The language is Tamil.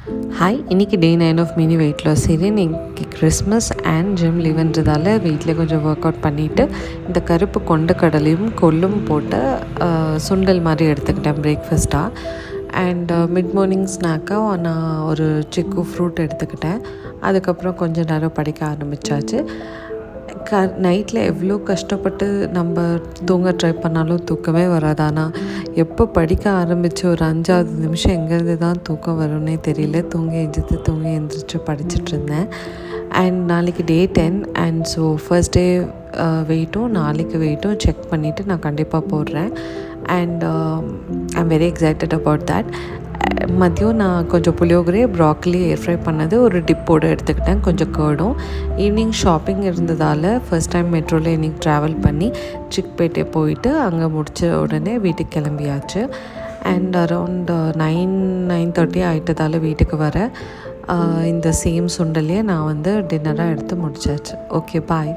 ஹாய், இன்றைக்கி day 9 of mini weight loss series. இன்னைக்கு கிறிஸ்மஸ் அண்ட் ஜிம் லீவுன்றதால வீட்டிலே கொஞ்சம் ஒர்க் அவுட் பண்ணிவிட்டு இந்த கருப்பு கொண்ட கடலையும் கொள்ளும் போட்டு சுண்டல் மாதிரி எடுத்துக்கிட்டேன் பிரேக்ஃபாஸ்ட்டாக. அண்ட் மிட் மார்னிங் ஸ்நாக்காக நான் ஒரு சிக்கு ஃப்ரூட் எடுத்துக்கிட்டேன். அதுக்கப்புறம் கொஞ்சம் நேரம் படிக்க ஆரம்பித்தாச்சு. நைட்டில் எவ்வளோ கஷ்டப்பட்டு நம்ம தூங்க ட்ரை பண்ணாலும் தூக்கமே வராது. ஆனால் எப்போ படிக்க ஆரம்பித்து ஒரு 5வது நிமிஷம் எங்கேருந்து தான் தூக்கம் வரும்னே தெரியல. தூங்கி எழுந்திரிச்சு படிச்சுட்ருந்தேன். அண்ட் நாளைக்கு டே 10 அண்ட் ஸோ ஃபர்ஸ்ட் டே வெயிட்டும் நாளைக்கு வெயிட்டும் செக் பண்ணிவிட்டு நான் கண்டிப்பாக போடுறேன். And I'm very excited about that. மதியம் நான் கொஞ்சம் புளியோகரை ப்ராக்கலி ஏர் ஃப்ரை பண்ணது ஒரு டிப்போடு எடுத்துக்கிட்டேன், கொஞ்சம் கேர்டும். ஈவினிங் ஷாப்பிங் இருந்ததால் ஃபர்ஸ்ட் டைம் மெட்ரோவில் இன்றைக்கி ட்ராவல் பண்ணி சிக்பேட்டை போயிட்டு அங்கே முடித்த உடனே வீட்டுக்கு கிளம்பியாச்சு. அண்ட் அரவுண்ட் 9:30 ஆகிட்டதால் வீட்டுக்கு வர இந்த சேம் சுண்டலையே நான் டின்னராக எடுத்து முடித்தாச்சு. ஓகே, பாய்.